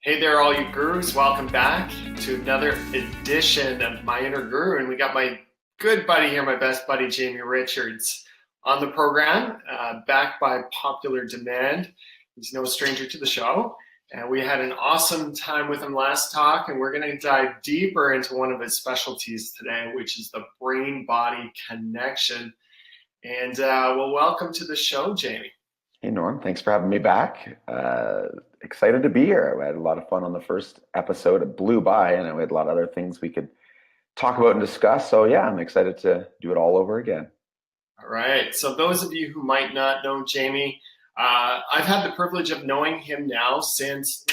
Hey there, all you gurus. Welcome back to another edition of My Inner Guru. And we got my good buddy here, my best buddy, Jamie Richards, on the program, backed by popular demand. He's no stranger to the show. And we had an awesome time with him last talk, and we're going to dive deeper into one of his specialties today, which is the brain-body connection. And welcome to the show, Jamie. Hey, Norm. Thanks for having me back. Excited to be here. We had a lot of fun on the first episode. It blew by, and we had a lot of other things we could talk about and discuss. So, yeah, I'm excited to do it all over again. All right. So those of you who might not know Jamie, I've had the privilege of knowing him now since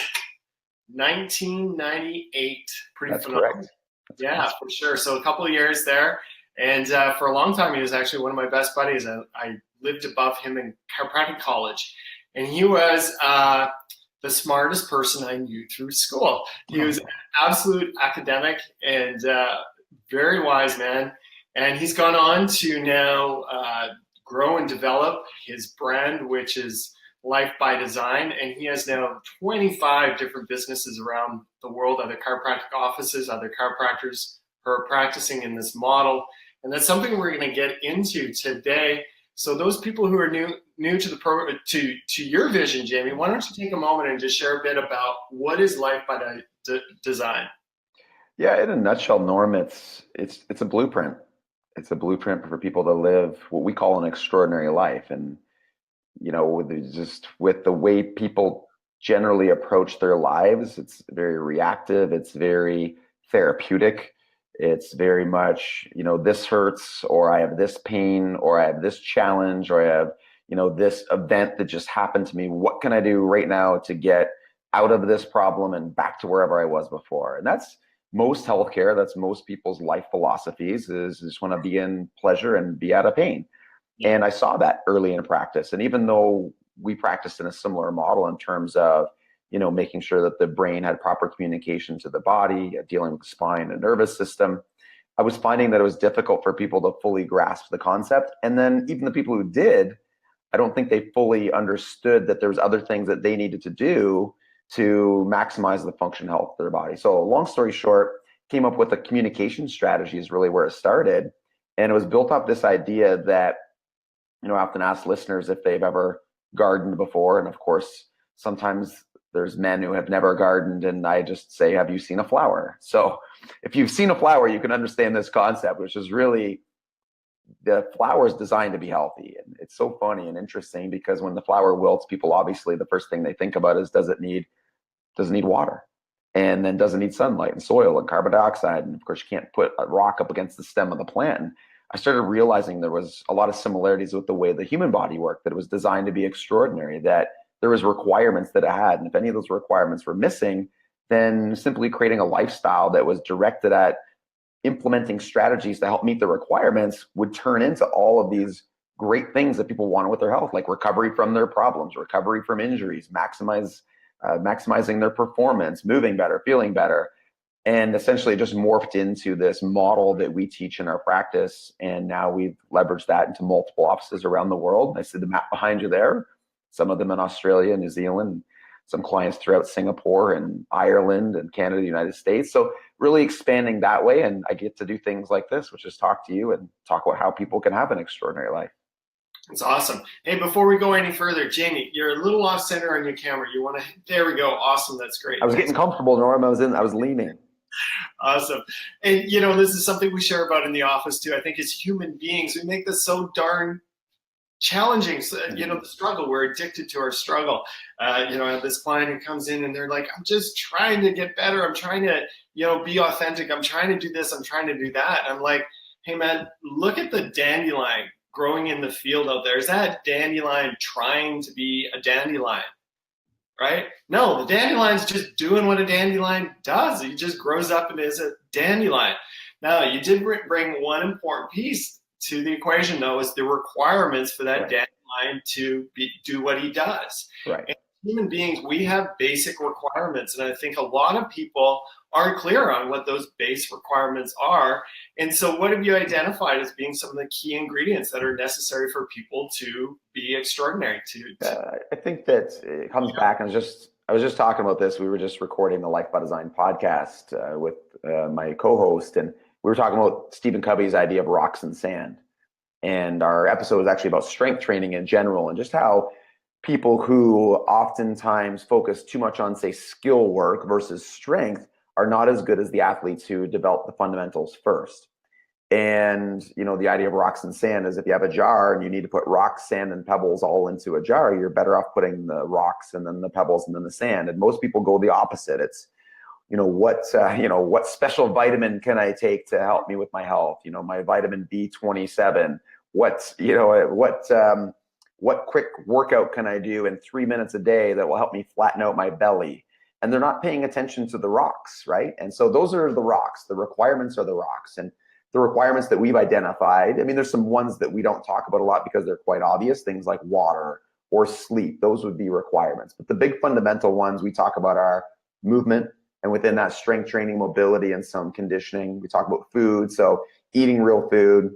1998. Pretty That's phenomenal. correct. Yeah, for sure. So a couple of years there. And for a long time, he was actually one of my best buddies. I lived above him in chiropractic college. And he was the smartest person I knew through school. He was an absolute academic and very wise man. And he's gone on to now grow and develop his brand, which is Life by Design. And he has now 25 different businesses around the world, other chiropractic offices, other chiropractors who are practicing in this model. And that's something we're going to get into today. So those people who are new to the program, to your vision, Jamie, why don't you take a moment and just share a bit about what is Life by Design? Yeah, in a nutshell, Norm, it's a blueprint. It's a blueprint for people to live what we call an extraordinary life. And with the way people generally approach their lives, it's very reactive. It's very therapeutic. It's very much, this hurts, or I have this pain, or I have this challenge, or I have, this event that just happened to me. What can I do right now to get out of this problem and back to wherever I was before? And that's most healthcare. That's most people's life philosophies is just want to be in pleasure and be out of pain. And I saw that early in practice. And even though we practiced in a similar model in terms of, making sure that the brain had proper communication to the body, dealing with the spine and nervous system, I was finding that it was difficult for people to fully grasp the concept. And then even the people who did, I don't think they fully understood that there was other things that they needed to do to maximize the function health of their body. So long story short, came up with a communication strategy is really where it started. And it was built up this idea that, I often ask listeners if they've ever gardened before. And of course, sometimes there's men who have never gardened, and I just say, have you seen a flower? So if you've seen a flower, you can understand this concept, which is really the flower is designed to be healthy. And it's so funny and interesting because when the flower wilts, people obviously, the first thing they think about is, does it need water? And then does it need sunlight and soil and carbon dioxide? And of course, you can't put a rock up against the stem of the plant. And I started realizing there was a lot of similarities with the way the human body worked, that it was designed to be extraordinary, that there was requirements that it had. And if any of those requirements were missing, then simply creating a lifestyle that was directed at implementing strategies to help meet the requirements would turn into all of these great things that people wanted with their health, like recovery from their problems, recovery from injuries, maximizing their performance, moving better, feeling better. And essentially just morphed into this model that we teach in our practice. And now we've leveraged that into multiple offices around the world. I see the map behind you there. Some of them in Australia, New Zealand, some clients throughout Singapore and Ireland and Canada, the United States. So really expanding that way. And I get to do things like this, which is talk to you and talk about how people can have an extraordinary life. It's awesome. Hey, before we go any further, Jamie, you're a little off center on your camera. There we go. Awesome. That's great. I was getting comfortable, Norm. I was leaning. Awesome. And, this is something we share about in the office too. I think as human beings, we make this so darn challenging. So, the struggle, we're addicted to our struggle. I have this client who comes in and they're like, I'm just trying to get better. I'm trying to, be authentic. I'm trying to do this. I'm trying to do that. I'm like, hey man, look at the dandelion growing in the field out there. Is that dandelion trying to be a dandelion? Right? No, the dandelion's just doing what a dandelion does. It just grows up and is a dandelion. Now, you did bring one important piece to the equation, though, is the requirements for that dandelion to do what he does. Right. And human beings, we have basic requirements, and I think a lot of people aren't clear on what those base requirements are. And so what have you identified as being some of the key ingredients that are necessary for people to be extraordinary? I think that it comes back and just I was just talking about this. We were just recording the Life by Design podcast with my co-host, and we were talking about Stephen Covey's idea of rocks and sand. And our episode was actually about strength training in general, and just how people who oftentimes focus too much on, say, skill work versus strength are not as good as the athletes who develop the fundamentals first. And, the idea of rocks and sand is if you have a jar and you need to put rocks, sand, and pebbles all into a jar, you're better off putting the rocks and then the pebbles and then the sand. And most people go the opposite. It's, what special vitamin can I take to help me with my health? My vitamin B27. What quick workout can I do in 3 minutes a day that will help me flatten out my belly? And they're not paying attention to the rocks, right? And so those are the rocks. The requirements are the rocks. And the requirements that we've identified, I mean, there's some ones that we don't talk about a lot because they're quite obvious, things like water or sleep. Those would be requirements. But the big fundamental ones we talk about are movement, and within that, strength training, mobility, and some conditioning. We talk about food, so eating real food,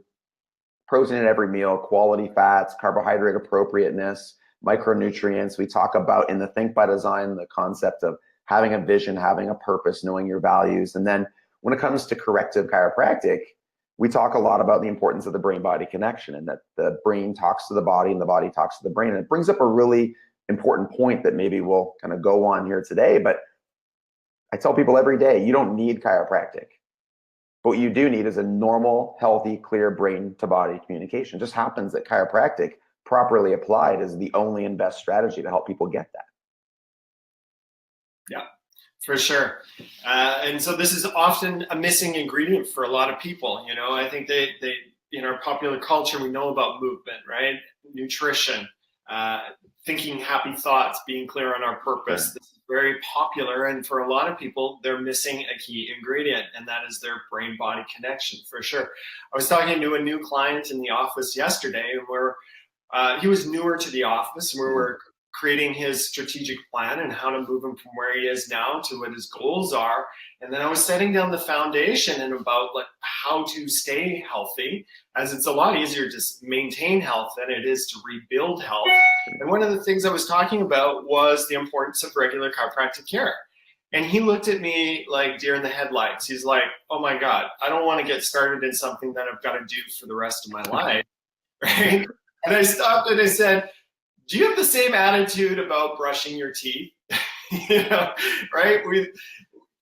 protein in every meal, quality fats, carbohydrate appropriateness, micronutrients. We talk about in the Think by Design, the concept of having a vision, having a purpose, knowing your values. And then when it comes to corrective chiropractic, we talk a lot about the importance of the brain-body connection, and that the brain talks to the body and the body talks to the brain. And it brings up a really important point that maybe we'll kind of go on here today. But I tell people every day, you don't need chiropractic. But what you do need is a normal, healthy, clear brain-to-body communication. It just happens that chiropractic, properly applied, is the only and best strategy to help people get that. Yeah, for sure. And so this is often a missing ingredient for a lot of people. I think they in our popular culture, we know about movement, right? Nutrition, thinking happy thoughts, being clear on our purpose. This is very popular. And for a lot of people, they're missing a key ingredient, and that is their brain-body connection, for sure. I was talking to a new client in the office yesterday, and he was newer to the office, and we were creating his strategic plan and how to move him from where he is now to what his goals are. And then I was setting down the foundation and about how to stay healthy, as it's a lot easier to maintain health than it is to rebuild health. And one of the things I was talking about was the importance of regular chiropractic care. And he looked at me like deer in the headlights. He's like, oh my God, I don't want to get started in something that I've got to do for the rest of my life. Right? And I stopped and I said, do you have the same attitude about brushing your teeth? Right?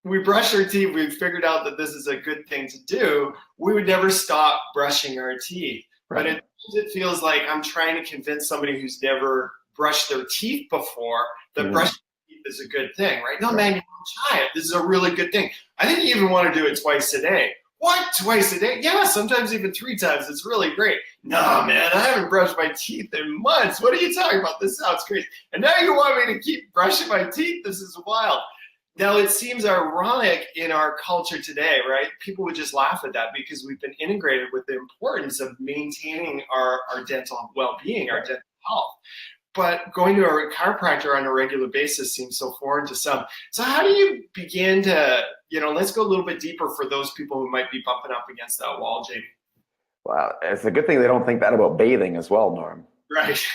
We brush our teeth. We've figured out that this is a good thing to do. We would never stop brushing our teeth. Right. But it feels like I'm trying to convince somebody who's never brushed their teeth before that brushing teeth is a good thing, right? No, man, you don't try it. This is a really good thing. I think you even want to do it twice a day. What? Twice a day? Yeah, sometimes even 3 times. It's really great. No, man, I haven't brushed my teeth in months. What are you talking about? This sounds crazy. And now you want me to keep brushing my teeth? This is wild. Now, it seems ironic in our culture today, right? People would just laugh at that because we've been integrated with the importance of maintaining our dental well-being, our dental health. But going to a chiropractor on a regular basis seems so foreign to some. So how do you begin to, let's go a little bit deeper for those people who might be bumping up against that wall, Jamie. Well, it's a good thing they don't think that about bathing as well, Norm. Right.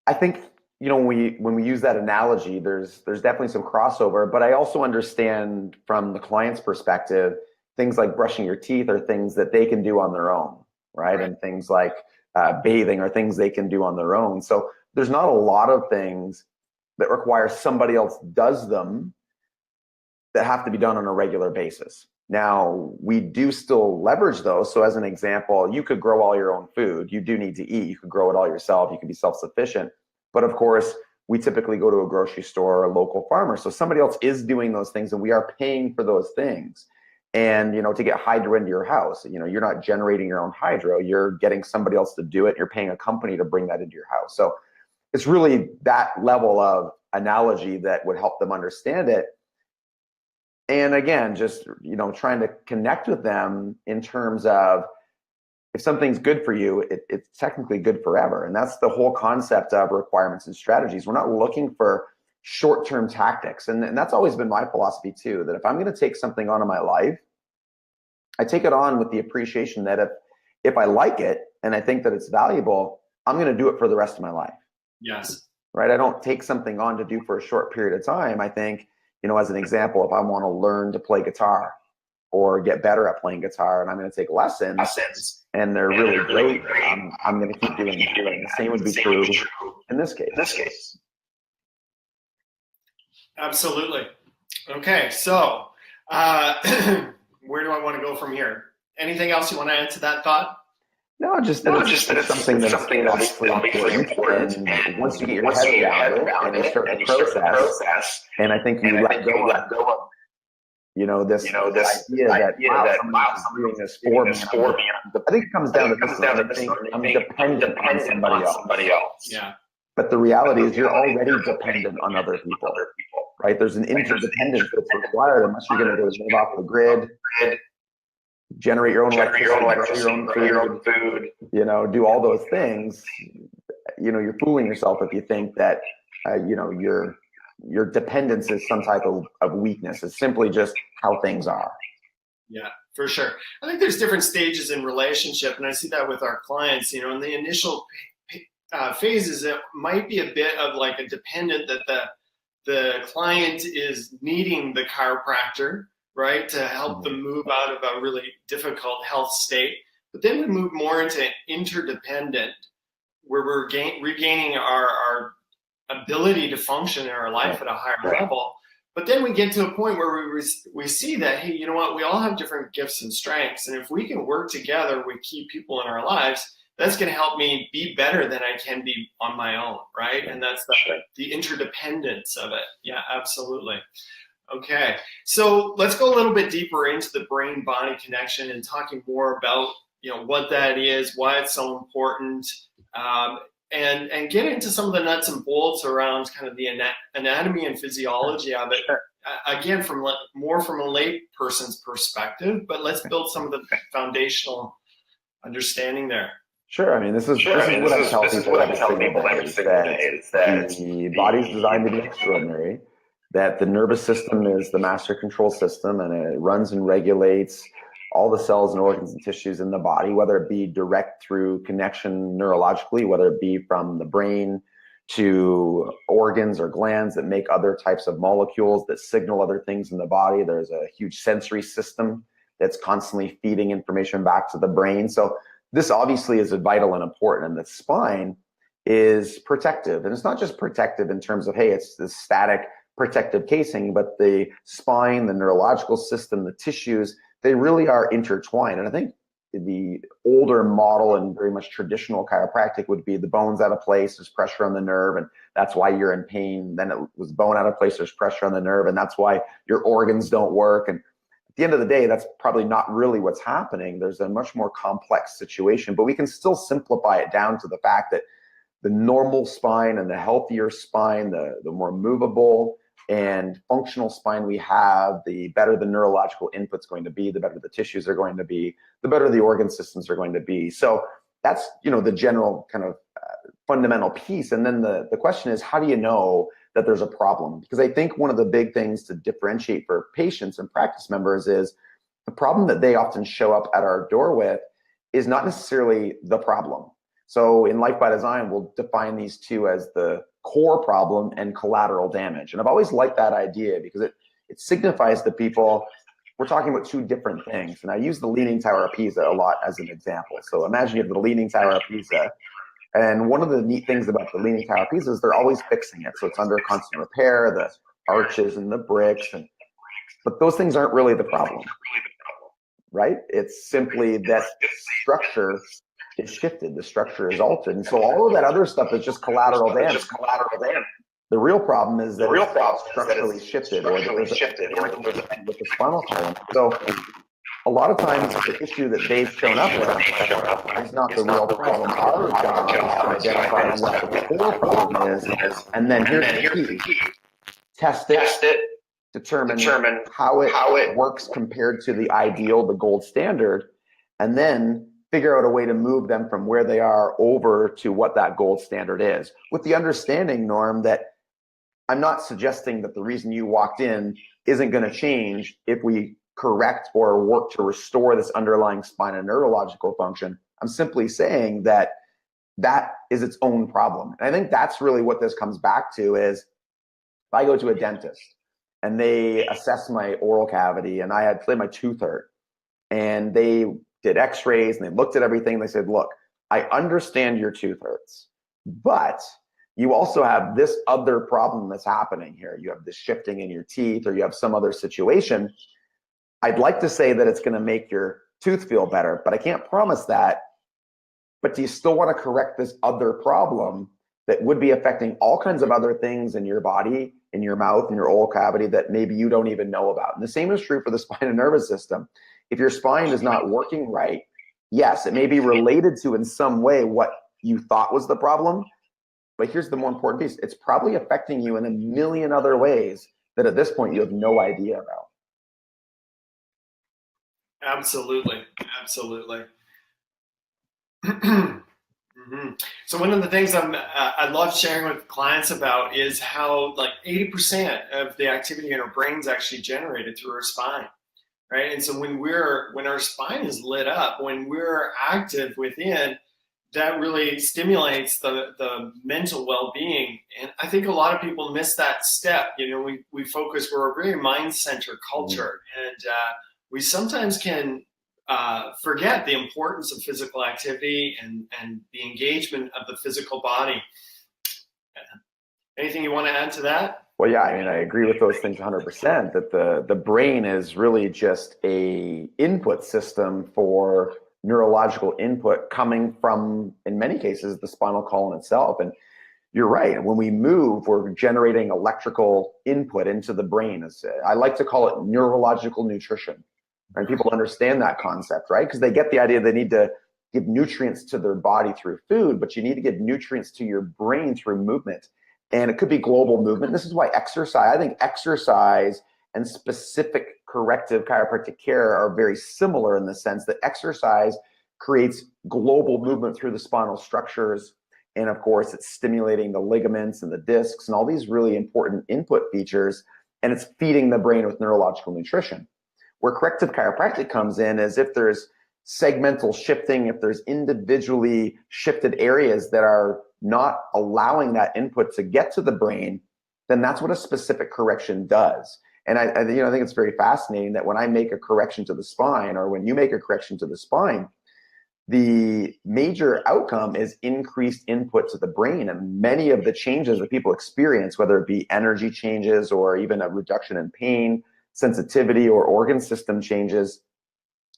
I think, when we use that analogy, there's definitely some crossover, but I also understand from the client's perspective, things like brushing your teeth are things that they can do on their own, right? And things like bathing are things they can do on their own. So there's not a lot of things that require somebody else does them that have to be done on a regular basis. Now, we do still leverage those. So as an example, you could grow all your own food. You do need to eat. You could grow it all yourself. You can be self-sufficient. But of course, we typically go to a grocery store or a local farmer. So somebody else is doing those things, and we are paying for those things. And, to get hydro into your house, you're not generating your own hydro. You're getting somebody else to do it. You're paying a company to bring that into your house. So it's really that level of analogy that would help them understand it. And again, just, trying to connect with them in terms of if something's good for you, it's technically good forever. And that's the whole concept of requirements and strategies. We're not looking for short-term tactics. And that's always been my philosophy too, that if I'm going to take something on in my life, I take it on with the appreciation that if I like it and I think that it's valuable, I'm going to do it for the rest of my life. Yes. right? I don't take something on to do for a short period of time. I think, as an example, if I want to learn to play guitar or get better at playing guitar and I'm going to take lessons and they're really great, I'm going to keep doing that. And the same would be true in this case. Absolutely. Okay, so where do I want to go from here? Anything else you want to add to that thought? No, just that it's something that's obviously important. And once you get your head around it and you start the process, and I think you let go of this idea that wow, somebody's doing this for me. I think it comes down to this: I think I'm dependent on somebody else. Yeah. But the reality is, you're already dependent on other people, right? There's an interdependence that's required unless you're going to go live off the grid, generate your own electricity, grow your own food, do all those things. You're fooling yourself if you think that, your dependence is some type of weakness. It's simply just how things are. Yeah, for sure. I think there's different stages in relationship, and I see that with our clients. In the initial phases, it might be a bit of like a dependent that the client is needing the chiropractor, right, to help them move out of a really difficult health state. But then we move more into interdependent, where we're regaining our ability to function in our life at a higher level. But then we get to a point where we see that, hey, you know what, we all have different gifts and strengths. And if we can work together with key people in our lives, that's going to help me be better than I can be on my own, right? And that's the interdependence of it. Yeah, absolutely. Okay, so let's go a little bit deeper into the brain-body connection and talking more about what that is, why it's so important, and get into some of the nuts and bolts around kind of the anatomy and physiology of it. Again, from a lay person's perspective, but let's build some of the foundational understanding there. Sure. I mean, this is what I tell people every single day, is that the body's designed to be extraordinary, that the nervous system is the master control system, and it runs and regulates all the cells and organs and tissues in the body, whether it be direct through connection neurologically, whether it be from the brain to organs or glands that make other types of molecules that signal other things in the body. There's a huge sensory system that's constantly feeding information back to the brain. So this obviously is vital and important, and the spine is protective. And it's not just protective in terms of, hey, it's this static protective casing, but the spine, the neurological system, the tissues, they really are intertwined. And I think the older model and very much traditional chiropractic would be the bone's out of place, there's pressure on the nerve, and that's why you're in pain. Then it was bone out of place, there's pressure on the nerve, and that's why your organs don't work. And at the end of the day, that's probably not really what's happening. There's a much more complex situation, but we can still simplify it down to the fact that the normal spine and the healthier spine, the more movable and functional spine we have, the better the neurological input's going to be, the better the tissues are going to be, the better the organ systems are going to be. So that's, the general kind of fundamental piece. And then the question is, how do you know that there's a problem? Because I think one of the big things to differentiate for patients and practice members is the problem that they often show up at our door with is not necessarily the problem. So in Life by Design, we'll define these two as the core problem and collateral damage. And I've always liked that idea because it signifies to people we're talking about two different things. And I use the Leaning Tower of Pisa a lot as an example. So imagine you have the Leaning Tower of Pisa. And one of the neat things about the Leaning Tower of Pisa is they're always fixing it. So it's under constant repair, the arches and the bricks. But those things aren't really the problem, right? It's simply that structure is shifted, the structure is altered. And so all of that other stuff is just collateral damage. The real problem is that it's structurally shifted, or there's with the spinal column. So a lot of times the issue that they've shown up with is not the real problem. Our job is to identify what the core problem is, and then here's the key. Test it, determine how it works compared to the ideal, the gold standard, and then figure out a way to move them from where they are over to what that gold standard is. With the understanding, Norm, that I'm not suggesting that the reason you walked in isn't going to change if we correct or work to restore this underlying spine and neurological function. I'm simply saying that that is its own problem. And I think that's really what this comes back to is if I go to a dentist and they assess my oral cavity and I had my tooth hurt and they did x-rays and they looked at everything. They said, look, I understand your tooth hurts, but you also have this other problem that's happening here. You have this shifting in your teeth or you have some other situation. I'd like to say that it's going to make your tooth feel better, but I can't promise that. But do you still want to correct this other problem that would be affecting all kinds of other things in your body, in your mouth, in your oral cavity that maybe you don't even know about? And the same is true for the spine and nervous system. If your spine is not working right, yes, it may be related to in some way what you thought was the problem. But here's the more important piece. It's probably affecting you in a million other ways that at this point you have no idea about. Absolutely. Absolutely. Mm-hmm. So one of the things I love sharing with clients about is how like 80% of the activity in our brain is actually generated through our spine, right? And so when our spine is lit up, when we're active within, that really stimulates the mental well-being. And I think a lot of people miss that step. You know, we focus, we're a very mind-centered culture, and we sometimes can forget the importance of physical activity and the engagement of the physical body. Anything you want to add to that? Well, yeah, I mean, I agree with those things 100%, that the brain is really just a input system for neurological input coming from, in many cases, the spinal column itself. And you're right. When we move, we're generating electrical input into the brain. I like to call it neurological nutrition. Right? People understand that concept, right? Because they get the idea they need to give nutrients to their body through food, but you need to give nutrients to your brain through movement. And it could be global movement. This is why I think exercise and specific corrective chiropractic care are very similar in the sense that exercise creates global movement through the spinal structures. And of course, it's stimulating the ligaments and the discs and all these really important input features. And it's feeding the brain with neurological nutrition. Where corrective chiropractic comes in is if there's segmental shifting, if there's individually shifted areas that are not allowing that input to get to the brain, then that's what a specific correction does. And I think it's very fascinating that when I make a correction to the spine, or when you make a correction to the spine, the major outcome is increased input to the brain. And many of the changes that people experience, whether it be energy changes or even a reduction in pain, sensitivity, or organ system changes,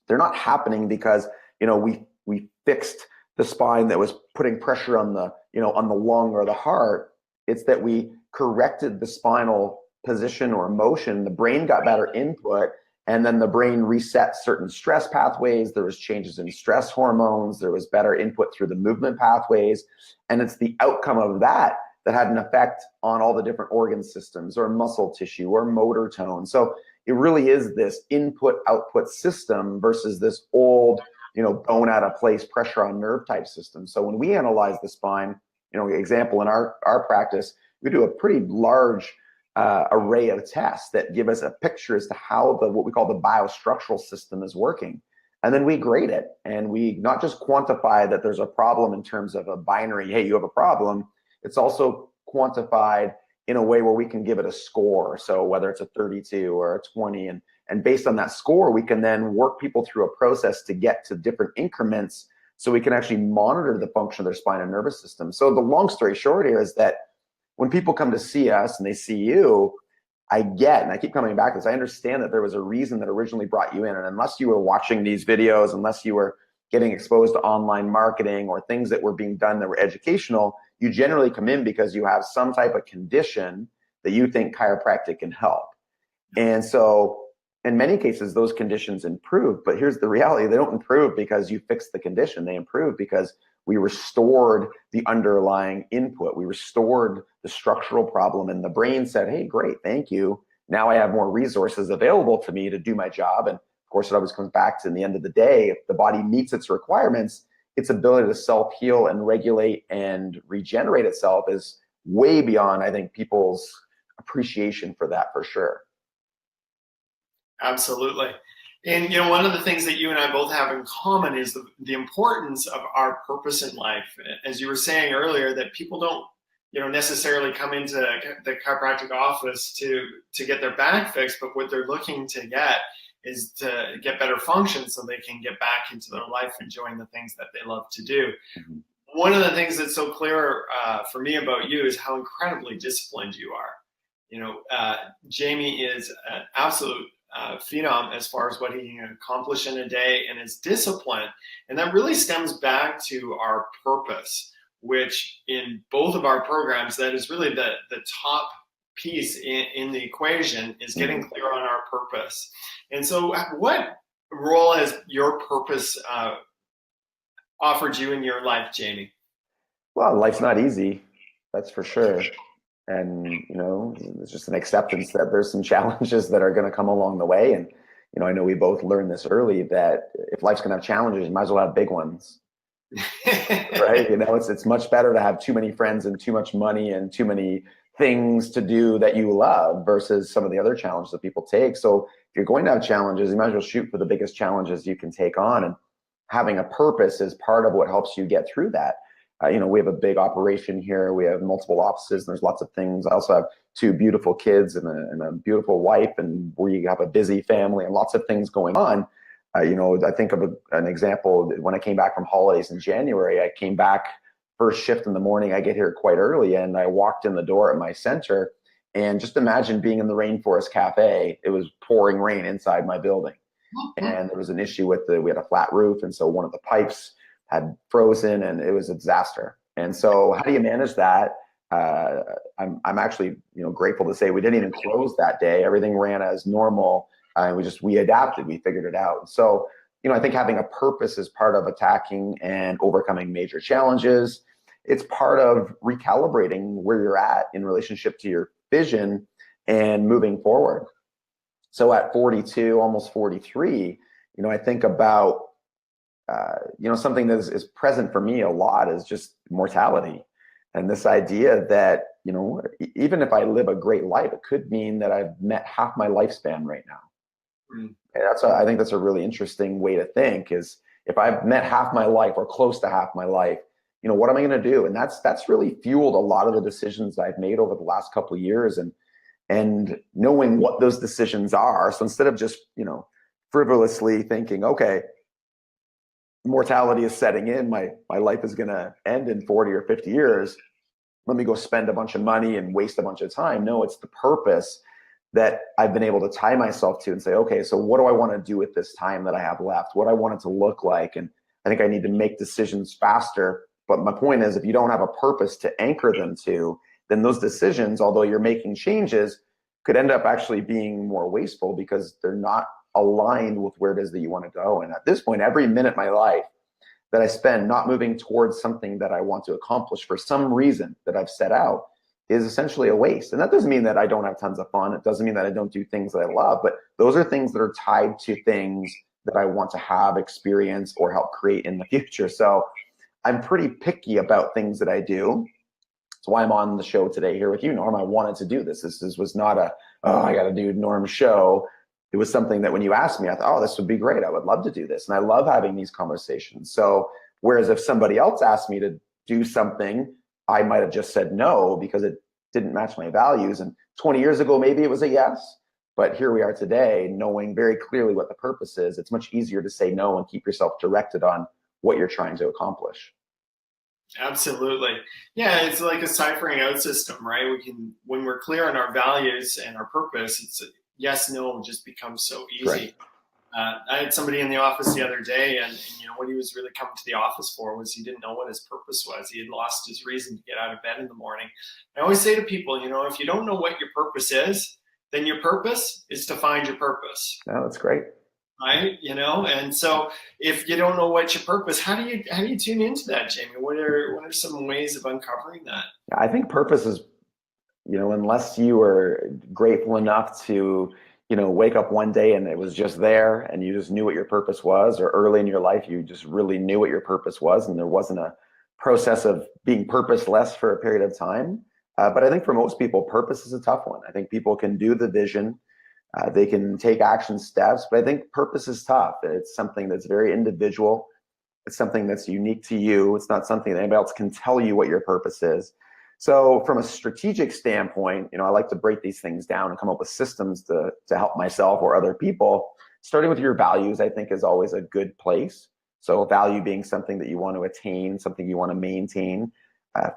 they're not happening because we fixed the spine that was putting pressure on the lung or the heart. It's that we corrected the spinal position or motion. The brain got better input, and then the brain reset certain stress pathways. There was changes in stress hormones. There was better input through the movement pathways, and it's the outcome of that had an effect on all the different organ systems or muscle tissue or motor tone. So it really is this input-output system versus this old, bone out of place, pressure on nerve type system. So when we analyze the spine, example in our practice, we do a pretty large array of tests that give us a picture as to how what we call the biostructural system is working. And then we grade it, and we not just quantify that there's a problem in terms of a binary, hey, you have a problem. It's also quantified in a way where we can give it a score. So whether it's a 32 or a 20, and based on that score, we can then work people through a process to get to different increments so we can actually monitor the function of their spine and nervous system. So the long story short here is that when people come to see us and they see you, and I keep coming back to this, I understand that there was a reason that originally brought you in. And unless you were watching these videos, unless you were getting exposed to online marketing or things that were being done that were educational, you generally come in because you have some type of condition that you think chiropractic can help. And so in many cases, those conditions improve. But here's the reality. They don't improve because you fix the condition. They improve because we restored the underlying input. We restored the structural problem, and the brain said, hey, great, thank you. Now I have more resources available to me to do my job. And of course, it always comes back to, in the end of the day, if the body meets its requirements, its ability to self-heal and regulate and regenerate itself is way beyond, I think, people's appreciation for that, for sure. Absolutely. And, you know, one of the things that you and I both have in common is the importance of our purpose in life. As you were saying earlier, that people don't, you know, necessarily come into the chiropractic office to get their back fixed, but what they're looking to get is to get better function so they can get back into their life enjoying the things that they love to do. Mm-hmm. One of the things that's so clear for me about you is how incredibly disciplined you are. You know, Jamie is an absolute phenom as far as what he can accomplish in a day and his discipline. And that really stems back to our purpose, which in both of our programs, that is really the top piece in the equation, is getting clear on our purpose. And so what role has your purpose offered you in your life, Jamie? Well, life's not easy, that's for sure. And, you know, it's just an acceptance that there's some challenges that are going to come along the way. And, you know, I know we both learned this early, that if life's going to have challenges, you might as well have big ones. Right? You know, it's much better to have too many friends and too much money and too many things to do that you love versus some of the other challenges that people take. So if you're going to have challenges, you might as well shoot for the biggest challenges you can take on. And having a purpose is part of what helps you get through that. You know, we have a big operation here. We have multiple offices, and there's lots of things. I also have two beautiful kids and a beautiful wife, and we have a busy family and lots of things going on. You know, I think of an example. When I came back from holidays in January, I came back first shift in the morning. I get here quite early, and I walked in the door at my center, and just imagine being in the Rainforest Cafe. It was pouring rain inside my building, and there was an issue with we had a flat roof, and so one of the pipes had frozen, and it was a disaster. And so how do you manage that? I'm actually, you know, grateful to say we didn't even close that day. Everything ran as normal, and we adapted, we figured it out. So, you know, I think having a purpose is part of attacking and overcoming major challenges. It's part of recalibrating where you're at in relationship to your vision and moving forward. So at 42, almost 43, you know, I think about you know, something that is present for me a lot is just mortality. And this idea that, you know, even if I live a great life, it could mean that I've met half my lifespan right now. And I think that's a really interesting way to think, is if I've met half my life or close to half my life, you know, what am I going to do? And that's really fueled a lot of the decisions I've made over the last couple of years, and knowing what those decisions are. So instead of just, you know, frivolously thinking, okay, mortality is setting in, my life is going to end in 40 or 50 years, let me go spend a bunch of money and waste a bunch of time. No, it's the purpose that I've been able to tie myself to and say, okay, so what do I want to do with this time that I have left? What I want it to look like? And I think I need to make decisions faster. But my point is, if you don't have a purpose to anchor them to, then those decisions, although you're making changes, could end up actually being more wasteful because they're not aligned with where it is that you want to go. And at this point, every minute of my life that I spend not moving towards something that I want to accomplish for some reason that I've set out is essentially a waste. And that doesn't mean that I don't have tons of fun. It doesn't mean that I don't do things that I love, but those are things that are tied to things that I want to have, experience, or help create in the future. So I'm pretty picky about things that I do. That's why I'm on the show today here with you, Norm. I wanted to do this. This was not I got to do Norm's show. It was something that when you asked me, I thought, oh, this would be great. I would love to do this. And I love having these conversations. So whereas if somebody else asked me to do something, I might have just said no because it didn't match my values. And 20 years ago, maybe it was a yes. But here we are today, knowing very clearly what the purpose is. It's much easier to say no and keep yourself directed on what you're trying to accomplish. Absolutely. Yeah, it's like a ciphering out system, right? When we're clear on our values and our purpose, it's a yes, no just becomes so easy. Right. I had somebody in the office the other day, and you know what he was really coming to the office for was he didn't know what his purpose was. He had lost his reason to get out of bed in the morning. I always say to people, you know, if you don't know what your purpose is, then your purpose is to find your purpose. Oh, that's great. Right, you know, and so if you don't know what's your purpose, how do you tune into that, Jamie? What are some ways of uncovering that? I think purpose is, you know, unless you are grateful enough to, you know, wake up one day and it was just there and you just knew what your purpose was, or early in your life you just really knew what your purpose was and there wasn't a process of being purposeless for a period of time. But I think for most people, purpose is a tough one. I think people can do the vision. They can take action steps, but I think purpose is tough. It's something that's very individual. It's something that's unique to you. It's not something that anybody else can tell you what your purpose is. So from a strategic standpoint, I like to break these things down and come up with systems to help myself or other people. Starting with your values, I think, is always a good place. So value being something that you want to attain, something you want to maintain,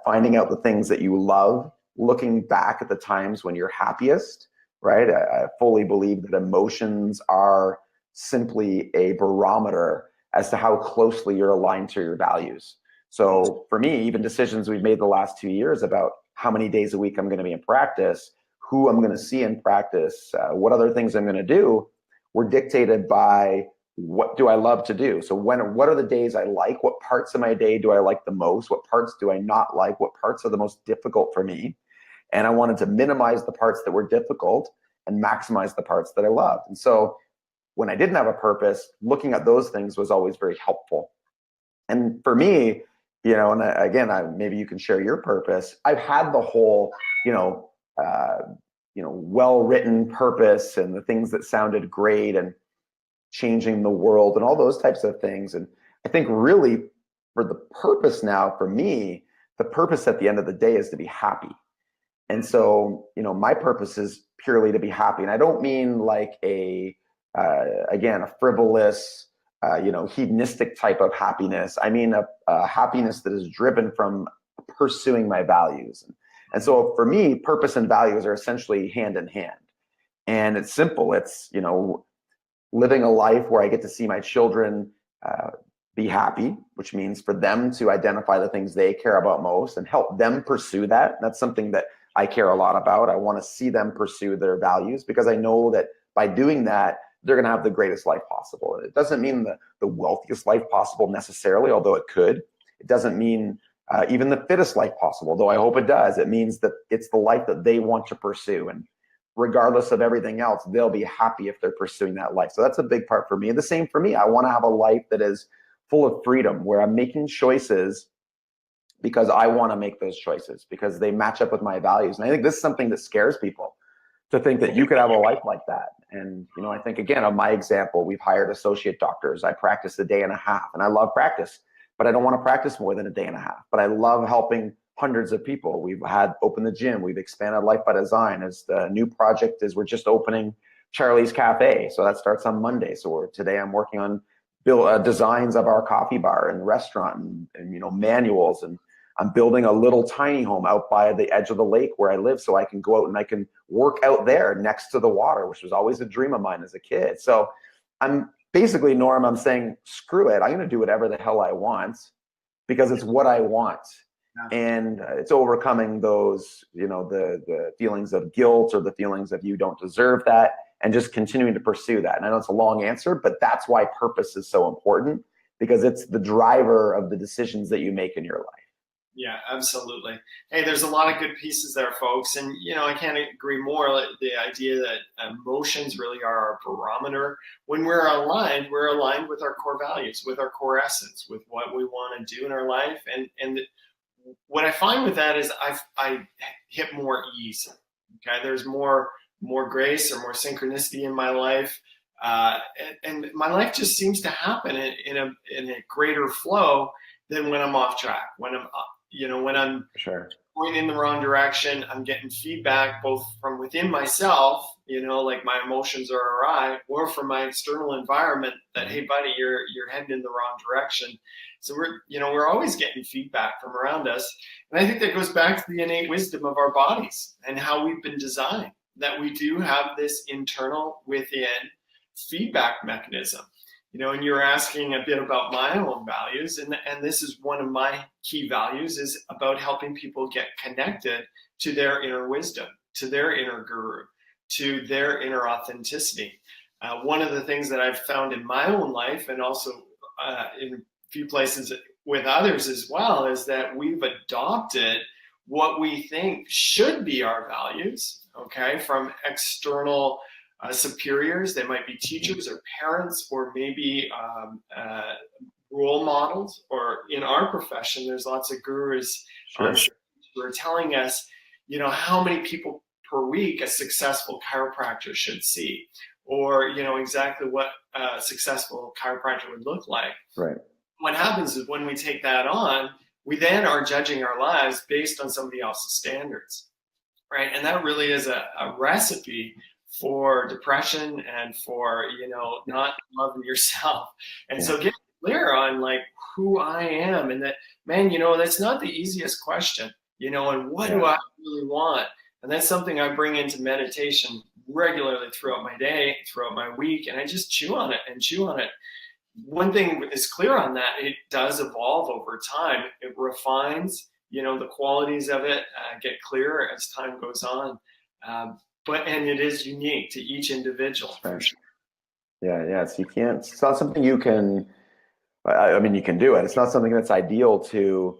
finding out the things that you love, looking back at the times when you're happiest, right? I fully believe that emotions are simply a barometer as to how closely you're aligned to your values. So for me, even decisions we've made the last 2 years about how many days a week I'm going to be in practice, who I'm going to see in practice, what other things I'm going to do, were dictated by what do I love to do. So what are the days I like? What parts of my day do I like the most? What parts do I not like? What parts are the most difficult for me? And I wanted to minimize the parts that were difficult and maximize the parts that I loved. And so when I didn't have a purpose, looking at those things was always very helpful. And for me, and again, maybe you can share your purpose. I've had the whole, well-written purpose and the things that sounded great and changing the world and all those types of things. And I think really for the purpose now, for me, the purpose at the end of the day is to be happy. And so, my purpose is purely to be happy. And I don't mean like again, a frivolous, hedonistic type of happiness. I mean a happiness that is driven from pursuing my values. And so for me, purpose and values are essentially hand in hand. And it's simple. It's, living a life where I get to see my children be happy, which means for them to identify the things they care about most and help them pursue that. That's something that I care a lot about. I want to see them pursue their values because I know that by doing that, they're going to have the greatest life possible. It doesn't mean the wealthiest life possible necessarily, although it could. It doesn't mean even the fittest life possible, though I hope it does. It means that it's the life that they want to pursue. And regardless of everything else, they'll be happy if they're pursuing that life. So that's a big part for me. The same for me. I want to have a life that is full of freedom, where I'm making choices because I want to make those choices, because they match up with my values. And I think this is something that scares people, to think that you could have a life like that. And, I think, again, on my example, we've hired associate doctors. I practice a day and a half, and I love practice, but I don't want to practice more than a day and a half. But I love helping hundreds of people. We've had open the gym. We've expanded Life by Design. As the new project is, we're just opening Charlie's Cafe. So that starts on Monday. So today I'm working on designs of our coffee bar and restaurant and manuals. And I'm building a little tiny home out by the edge of the lake where I live, so I can go out and I can work out there next to the water, which was always a dream of mine as a kid. So I'm basically, Norm, I'm saying, screw it. I'm going to do whatever the hell I want because it's what I want. And it's overcoming those, the feelings of guilt or the feelings of you don't deserve that, and just continuing to pursue that. And I know it's a long answer, but that's why purpose is so important, because it's the driver of the decisions that you make in your life. Yeah, absolutely. Hey, there's a lot of good pieces there, folks. And, I can't agree more. The idea that emotions really are our barometer. When we're aligned with our core values, with our core essence, with what we want to do in our life. And what I find with that is I hit more ease. Okay, there's more grace or more synchronicity in my life. And my life just seems to happen in a greater flow than when I'm off track, when I'm sure going in the wrong direction. I'm getting feedback both from within myself, like my emotions are awry, or from my external environment that, hey, buddy, you're heading in the wrong direction. So we're always getting feedback from around us. And I think that goes back to the innate wisdom of our bodies and how we've been designed, that we do have this internal within feedback mechanism. And you're asking a bit about my own values, and this is one of my key values, is about helping people get connected to their inner wisdom, to their inner guru, to their inner authenticity. One of the things that I've found in my own life, and also in a few places with others as well, is that we've adopted what we think should be our values, okay, from external superiors. They might be teachers or parents, or maybe role models, or in our profession, there's lots of gurus sure. who are telling us, how many people per week a successful chiropractor should see, or, exactly what a successful chiropractor would look like. Right. What happens is when we take that on, we then are judging our lives based on somebody else's standards, right? And that really is a recipe for depression and for, not loving yourself. And so get clear on like who I am, and that, man, that's not the easiest question, and what do I really want? And that's something I bring into meditation regularly throughout my day, throughout my week, and I just chew on it and chew on it. One thing is clear on that: it does evolve over time. It refines, the qualities of it get clearer as time goes on. And it is unique to each individual. Right. For sure. Yeah. So it's not something you can, I mean, you can do it. It's not something that's ideal to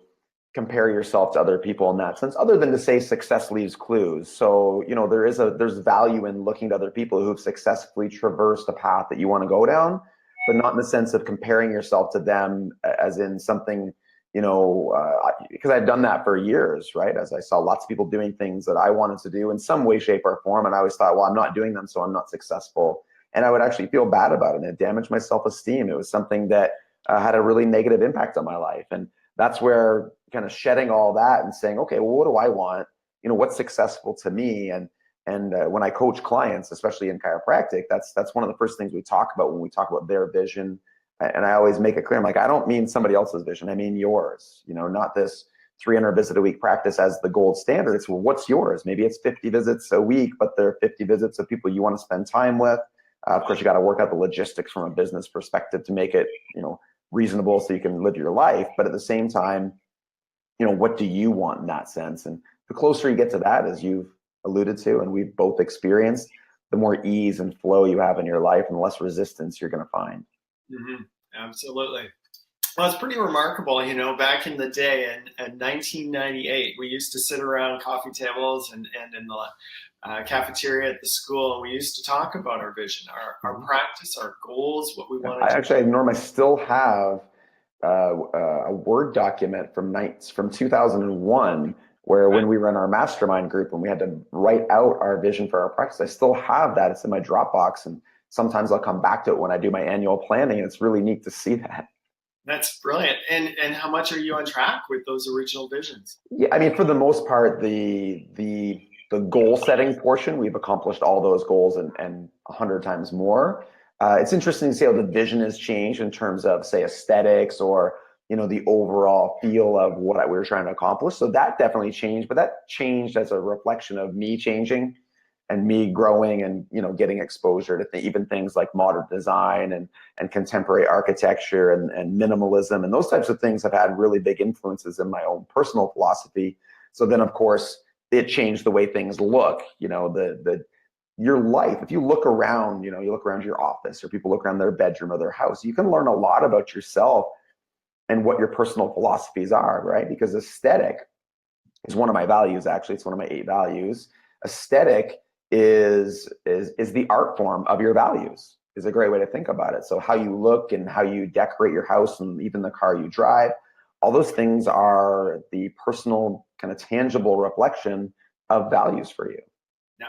compare yourself to other people in that sense, other than to say success leaves clues. So, there's value in looking to other people who've successfully traversed a path that you want to go down, but not in the sense of comparing yourself to them as in something, because I've done that for years, right? As I saw lots of people doing things that I wanted to do in some way, shape, or form. And I always thought, well, I'm not doing them, so I'm not successful. And I would actually feel bad about it. And it damaged my self-esteem. It was something that had a really negative impact on my life. And that's where kind of shedding all that and saying, okay, well, what do I want? What's successful to me? And when I coach clients, especially in chiropractic, that's one of the first things we talk about when we talk about their vision. And I always make it clear, I'm like, I don't mean somebody else's vision. I mean yours, not this 300 visit a week practice as the gold standard. It's, well, what's yours? Maybe it's 50 visits a week, but they're 50 visits of people you want to spend time with. Of course, you got to work out the logistics from a business perspective to make it, reasonable so you can live your life. But at the same time, what do you want in that sense? And the closer you get to that, as you've alluded to, and we've both experienced, the more ease and flow you have in your life and the less resistance you're going to find. Mm-hmm. Absolutely. Well, it's pretty remarkable, back in the day in 1998, we used to sit around coffee tables and in the cafeteria at the school, and we used to talk about our vision, our practice, our goals, what we wanted to do. Norm, I still have a Word document from 2001 where when we ran our mastermind group, when we had to write out our vision for our practice, I still have that. It's in my Dropbox, and sometimes I'll come back to it when I do my annual planning, and it's really neat to see that. That's brilliant. And how much are you on track with those original visions? Yeah, I mean, for the most part, the goal setting portion, we've accomplished all those goals and 100 times more. It's interesting to see how the vision has changed in terms of, say, aesthetics or, the overall feel of what we were trying to accomplish. So that definitely changed, but that changed as a reflection of me changing and me growing and, getting exposure to even things like modern design and contemporary architecture and minimalism. And those types of things have had really big influences in my own personal philosophy. So then, of course, it changed the way things look, your life. If you look around, you look around your office, or people look around their bedroom or their house, you can learn a lot about yourself and what your personal philosophies are, right? Because aesthetic is one of my values. Actually, it's one of my 8 values. Aesthetic is the art form of your values, is a great way to think about it. So how you look and how you decorate your house and even the car you drive, all those things are the personal kind of tangible reflection of values for you. Yeah.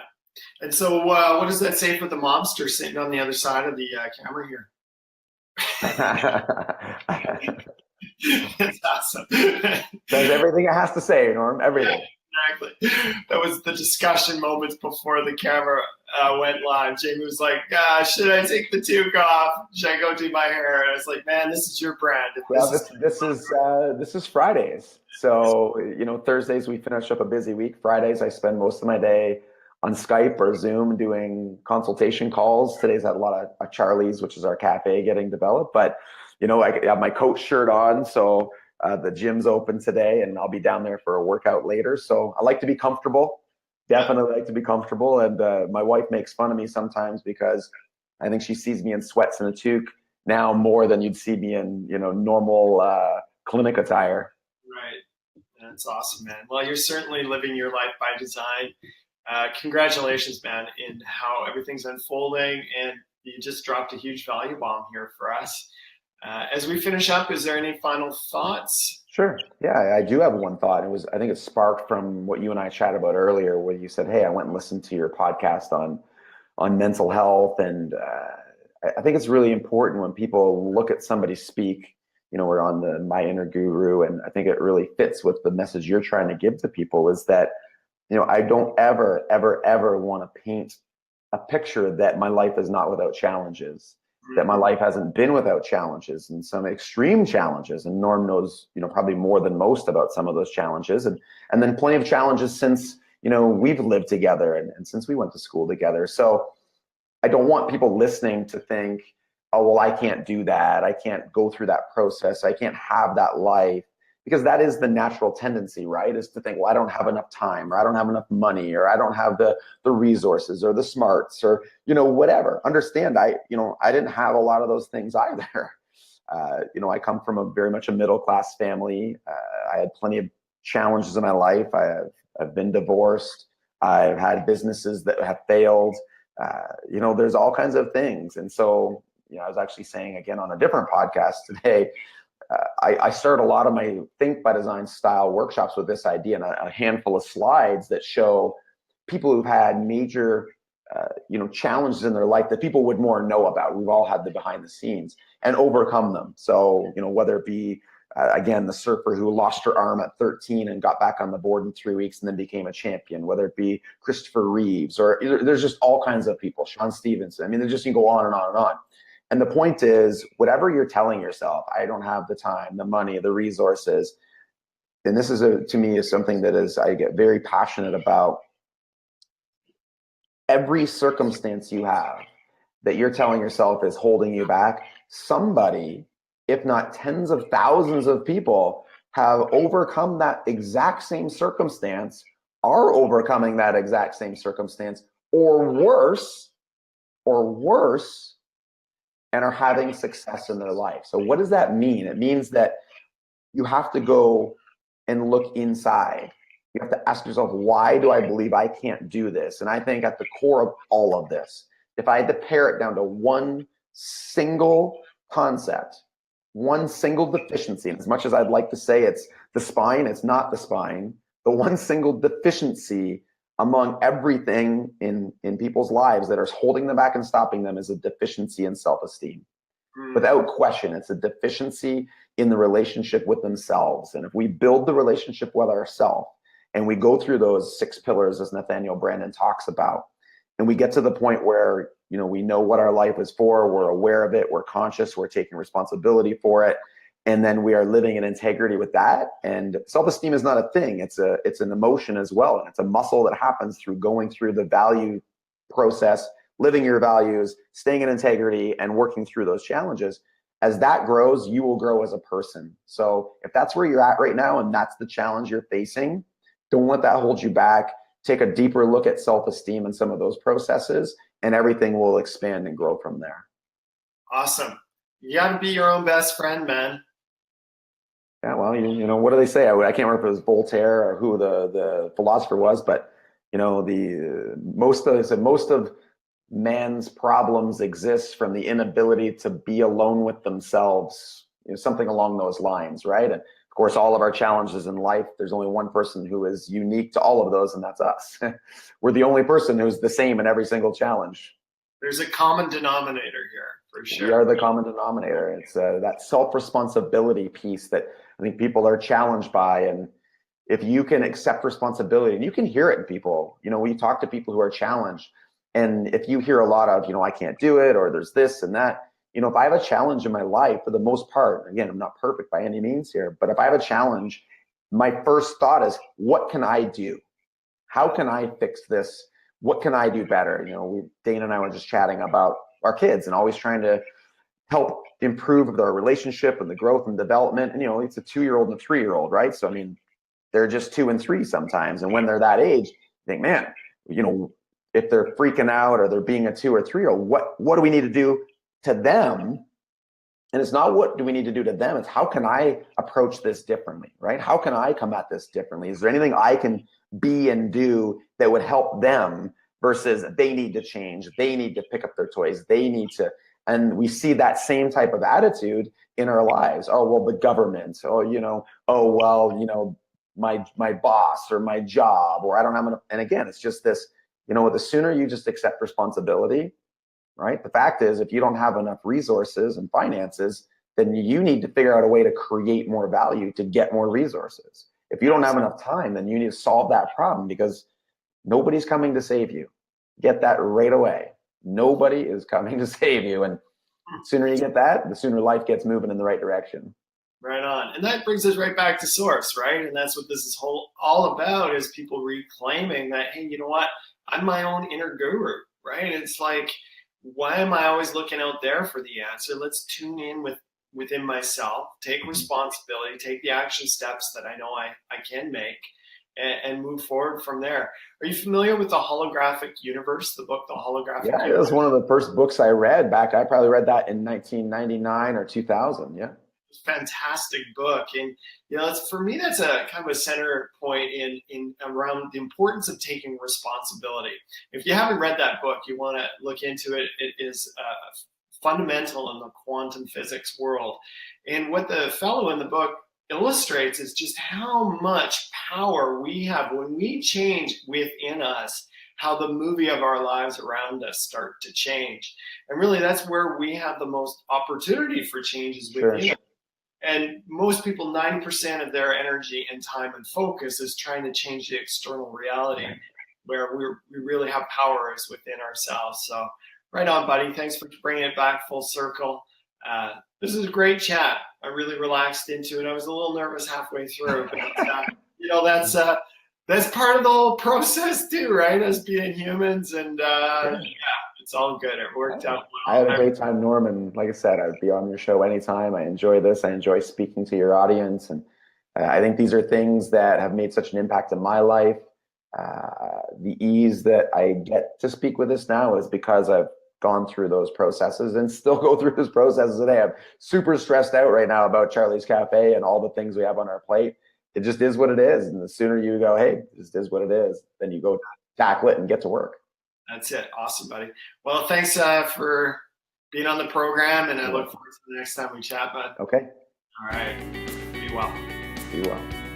And so what does that say for the mobster sitting on the other side of the camera here? That's awesome. Says everything it has to say, Norm, everything. Exactly. That was the discussion moments before the camera went live. Jamie was like, should I take the toque off? Should I go do my hair? And I was like, man, this is your brand. Well, this is Fridays. So, Thursdays we finish up a busy week. Fridays I spend most of my day on Skype or Zoom doing consultation calls. Today's had a lot of Charlie's, which is our cafe, getting developed. But, I have my coach shirt on. So the gym's open today, and I'll be down there for a workout later. So I like to be comfortable. Definitely like to be comfortable. And my wife makes fun of me sometimes because I think she sees me in sweats and a toque now more than you'd see me in, normal clinic attire. Right. That's awesome, man. Well, you're certainly living your life by design. Congratulations, man, in how everything's unfolding. And you just dropped a huge value bomb here for us. As we finish up, is there any final thoughts? Sure. Yeah, I do have one thought. I think it sparked from what you and I chatted about earlier, where you said, "Hey, I went and listened to your podcast on mental health," and I think it's really important when people look at somebody speak. We're on the My Inner Guru, and I think it really fits with the message you're trying to give to people. Is that I don't ever, ever, ever want to paint a picture that my life is not without challenges, that my life hasn't been without challenges and some extreme challenges. And Norm knows, probably more than most about some of those challenges. And then plenty of challenges since, we've lived together and since we went to school together. So I don't want people listening to think, oh, well, I can't do that. I can't go through that process. I can't have that life. Because that is the natural tendency, right? Is to think, well, I don't have enough time, or I don't have enough money, or I don't have the resources or the smarts, or whatever. Understand, I didn't have a lot of those things either. I come from very much a middle class family. I had plenty of challenges in my life. I've been divorced. I've had businesses that have failed. There's all kinds of things. And so, I was actually saying again on a different podcast today. I started a lot of my Think by Design style workshops with this idea and a handful of slides that show people who've had major, challenges in their life that people would more know about. We've all had the behind the scenes and overcome them. So, whether it be, again, the surfer who lost her arm at 13 and got back on the board in 3 weeks and then became a champion, whether it be Christopher Reeves, or there's just all kinds of people, Sean Stevenson. I mean, they just can go on and on and on. And the point is, whatever you're telling yourself, I don't have the time, the money, the resources. And this is to me is something that I get very passionate about. Every circumstance you have that you're telling yourself is holding you back, somebody, if not tens of thousands of people, have overcome that exact same circumstance, are overcoming that exact same circumstance, or worse, and are having success in their life. So what does that mean? It means that you have to go and look inside. You have to ask yourself, why do I believe I can't do this? And I think at the core of all of this, if I had to pare it down to one single concept, one single deficiency, and as much as I'd like to say it's the spine, it's not the spine. The one single deficiency among everything in people's lives that are holding them back and stopping them is a deficiency in self-esteem. Without question, it's a deficiency in the relationship with themselves. And if we build the relationship with ourselves and we go through those 6 pillars, as Nathaniel Branden talks about, and we get to the point where, we know what our life is for, we're aware of it, we're conscious, we're taking responsibility for it, and then we are living in integrity with that. And self-esteem is not a thing. It's an emotion as well. And it's a muscle that happens through going through the value process, living your values, staying in integrity, and working through those challenges. As that grows, you will grow as a person. So if that's where you're at right now and that's the challenge you're facing, don't let that hold you back. Take a deeper look at self-esteem and some of those processes, and everything will expand and grow from there. Awesome. You got to be your own best friend, man. Yeah, well, what do they say? I can't remember if it was Voltaire or who the philosopher was, but most of man's problems exist from the inability to be alone with themselves, something along those lines, right? And of course, all of our challenges in life, there's only one person who is unique to all of those, and that's us. We're the only person who's the same in every single challenge. There's a common denominator here, for sure. We are the common denominator. It's that self-responsibility piece that I think people are challenged by. And if you can accept responsibility, and you can hear it in people, when you talk to people who are challenged, and if you hear a lot of, I can't do it, or there's this and that, if I have a challenge in my life, for the most part, again, I'm not perfect by any means here, but if I have a challenge, my first thought is, what can I do? How can I fix this? What can I do better? Dana and I were just chatting about our kids and always trying to help improve their relationship and the growth and development. And, it's a 2-year-old and a 3-year-old, right? So, I mean, they're just 2 and 3 sometimes. And when they're that age, you think, man, if they're freaking out or they're being a 2 or 3-year-old, what do we need to do to them? And it's not what do we need to do to them, it's how can I approach this differently, right? How can I come at this differently? Is there anything I can be and do that would help them versus they need to change, they need to pick up their toys, they need to And we see that same type of attitude in our lives. Oh, well, the government, oh, oh, well, my boss or my job, or I don't have enough. And again, it's just this, the sooner you just accept responsibility, right? The fact is, if you don't have enough resources and finances, then you need to figure out a way to create more value to get more resources. If you don't have enough time, then you need to solve that problem, because nobody's coming to save you. Get that right away. Nobody is coming to save you. And the sooner you get that, the sooner life gets moving in the right direction. Right on. And that brings us right back to source, right? And that's what this is all about, is people reclaiming that, hey, you know what? I'm my own inner guru, right? It's like, why am I always looking out there for the answer? Let's tune in within myself, take responsibility, take the action steps that I know I can make, and move forward from there. Are you familiar with the Holographic Universe, the book, The Holographic Universe? It was one of the first books I read back. I probably read that in 1999 or 2000. Yeah. Fantastic book. And, for me, that's a kind of a center point in around the importance of taking responsibility. If you haven't read that book, you want to look into it. It is fundamental in the quantum physics world. And what the fellow in the book illustrates is just how much power we have when we change within us, how the movie of our lives around us start to change. And really, that's where we have the most opportunity for changes within us. And most people, 90% of their energy and time and focus is trying to change the external reality, where we really have power is within ourselves. So right on, buddy. Thanks for bringing it back full circle. This is a great chat. I really relaxed into it. I was a little nervous halfway through, but that's part of the whole process too, right? As being humans, and it's all good. It worked out well. I had a great time, Norman. Like I said, I'd be on your show anytime. I enjoy this. I enjoy speaking to your audience. And I think these are things that have made such an impact in my life. The ease that I get to speak with this now is because I've gone through those processes and still go through those processes today. I'm super stressed out right now about Charlie's Cafe and all the things we have on our plate. It just is what it is. And the sooner you go, hey, this is what it is, then you go tackle it and get to work. That's it. Awesome, buddy. Well, thanks for being on the program, and I look forward to the next time we chat, bud. Okay. All right. Be well. Be well.